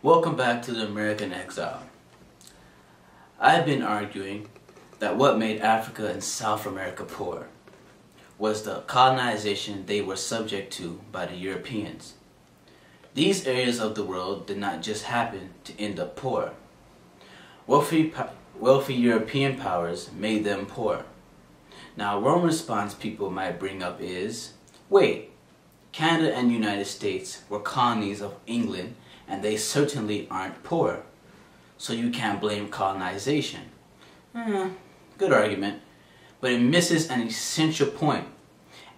Welcome back to the American Exile. I've been arguing that what made Africa and South America poor was the colonization they were subject to by the Europeans. These areas of the world did not just happen to end up poor. Wealthy European powers made them poor. Now, one response people might bring up is, wait, Canada and the United States were colonies of England and they certainly aren't poor, so you can't blame colonization. Good argument, but it misses an essential point,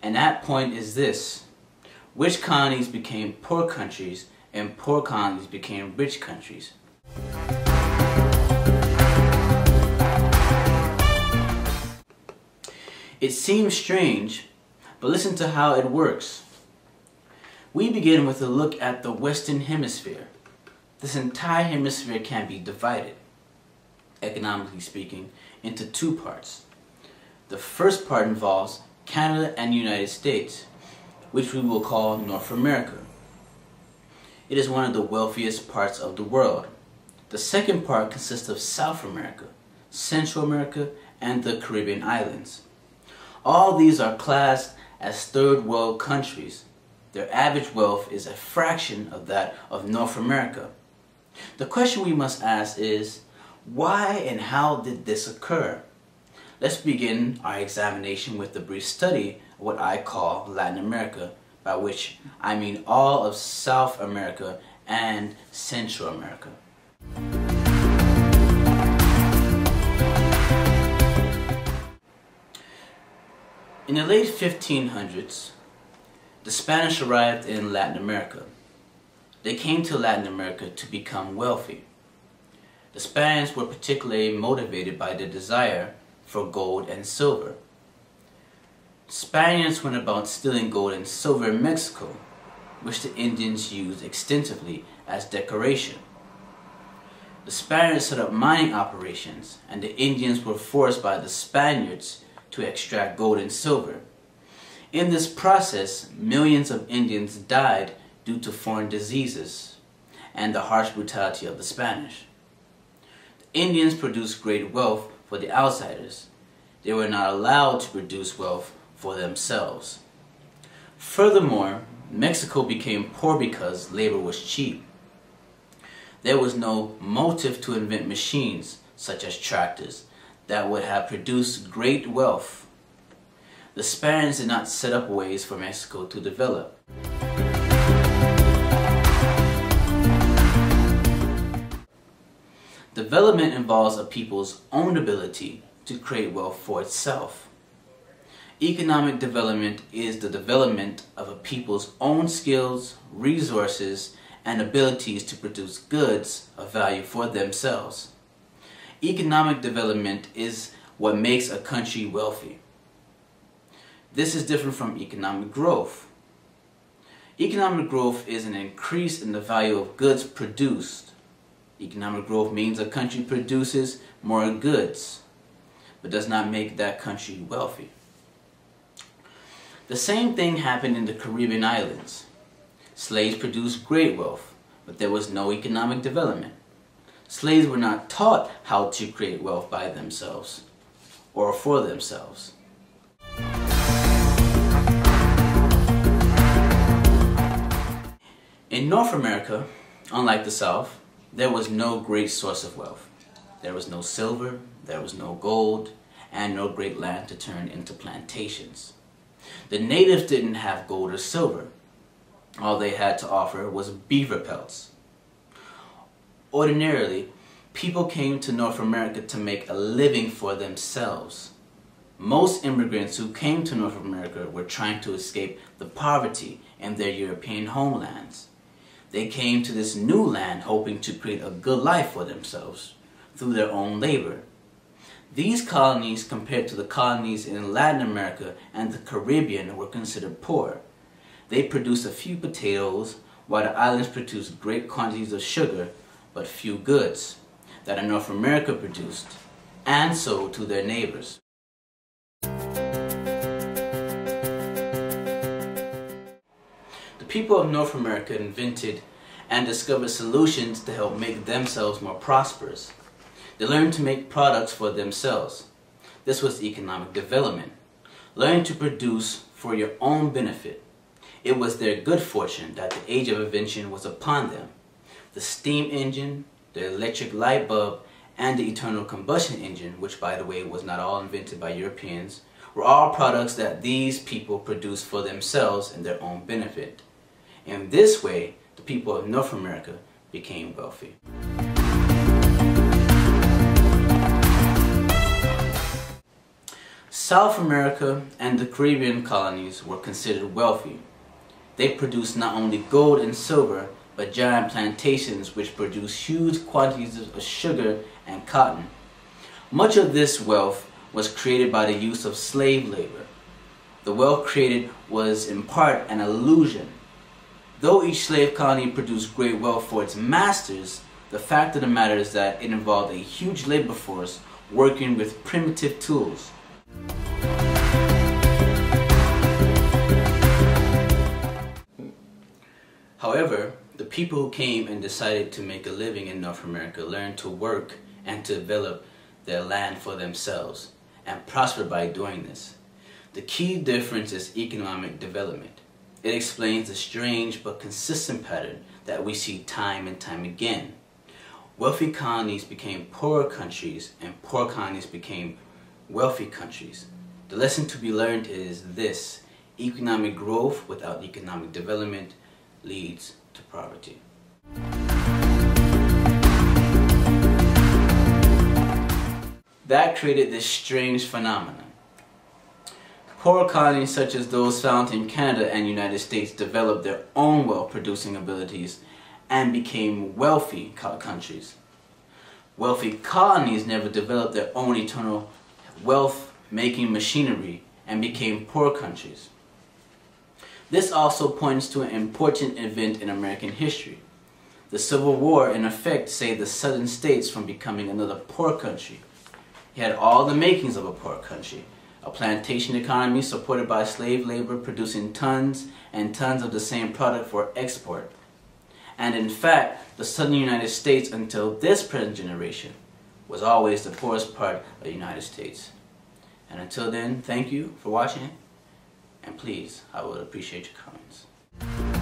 and that point is this: rich colonies became poor countries and poor colonies became rich countries. It seems strange, but listen to how it works. We begin with a look at the Western Hemisphere. This entire hemisphere can be divided, economically speaking, into two parts. The first part involves Canada and the United States, which we will call North America. It is one of the wealthiest parts of the world. The second part consists of South America, Central America, and the Caribbean islands. All these are classed as third world countries. Their average wealth is a fraction of that of North America. The question we must ask is, why and how did this occur? Let's begin our examination with a brief study of what I call Latin America, by which I mean all of South America and Central America. In the late 1500s, the Spanish arrived in Latin America. They came to Latin America to become wealthy. The Spaniards were particularly motivated by the desire for gold and silver. Spaniards went about stealing gold and silver in Mexico, which the Indians used extensively as decoration. The Spaniards set up mining operations, and the Indians were forced by the Spaniards to extract gold and silver. In this process, millions of Indians died due to foreign diseases and the harsh brutality of the Spanish. The Indians produced great wealth for the outsiders. They were not allowed to produce wealth for themselves. Furthermore, Mexico became poor because labor was cheap. There was no motive to invent machines, such as tractors, that would have produced great wealth. The Spaniards did not set up ways for Mexico to develop. Development involves a people's own ability to create wealth for itself. Economic development is the development of a people's own skills, resources, and abilities to produce goods of value for themselves. Economic development is what makes a country wealthy. This is different from economic growth. Economic growth is an increase in the value of goods produced. Economic growth means a country produces more goods, but does not make that country wealthy. The same thing happened in the Caribbean islands. Slaves produced great wealth, but there was no economic development. Slaves were not taught how to create wealth by themselves or for themselves. In North America, unlike the South, there was no great source of wealth. There was no silver, there was no gold, and no great land to turn into plantations. The natives didn't have gold or silver. All they had to offer was beaver pelts. Ordinarily, people came to North America to make a living for themselves. Most immigrants who came to North America were trying to escape the poverty in their European homelands. They came to this new land hoping to create a good life for themselves through their own labor. These colonies, compared to the colonies in Latin America and the Caribbean, were considered poor. They produced a few potatoes, while the islands produced great quantities of sugar, but few goods that North America produced and sold to their neighbors. The people of North America invented and discovered solutions to help make themselves more prosperous. They learned to make products for themselves. This was economic development. Learning to produce for your own benefit. It was their good fortune that the age of invention was upon them. The steam engine, the electric light bulb, and the internal combustion engine, which by the way was not all invented by Europeans, were all products that these people produced for themselves and their own benefit. In this way, the people of North America became wealthy. South America and the Caribbean colonies were considered wealthy. They produced not only gold and silver, but giant plantations which produced huge quantities of sugar and cotton. Much of this wealth was created by the use of slave labor. The wealth created was in part an illusion. Though each slave colony produced great wealth for its masters, the fact of the matter is that it involved a huge labor force working with primitive tools. However, the people who came and decided to make a living in North America learned to work and to develop their land for themselves and prospered by doing this. The key difference is economic development. It explains the strange but consistent pattern that we see time and time again. Wealthy colonies became poorer countries and poor colonies became wealthy countries. The lesson to be learned is this: economic growth without economic development leads to poverty. That created this strange phenomenon. Poor colonies such as those found in Canada and United States developed their own wealth-producing abilities and became wealthy countries. Wealthy colonies never developed their own internal wealth-making machinery and became poor countries. This also points to an important event in American history. The Civil War, in effect, saved the southern states from becoming another poor country. It had all the makings of a poor country. A plantation economy supported by slave labor producing tons and tons of the same product for export. And in fact, the southern United States until this present generation was always the poorest part of the United States. And until then, thank you for watching. And please, I would appreciate your comments.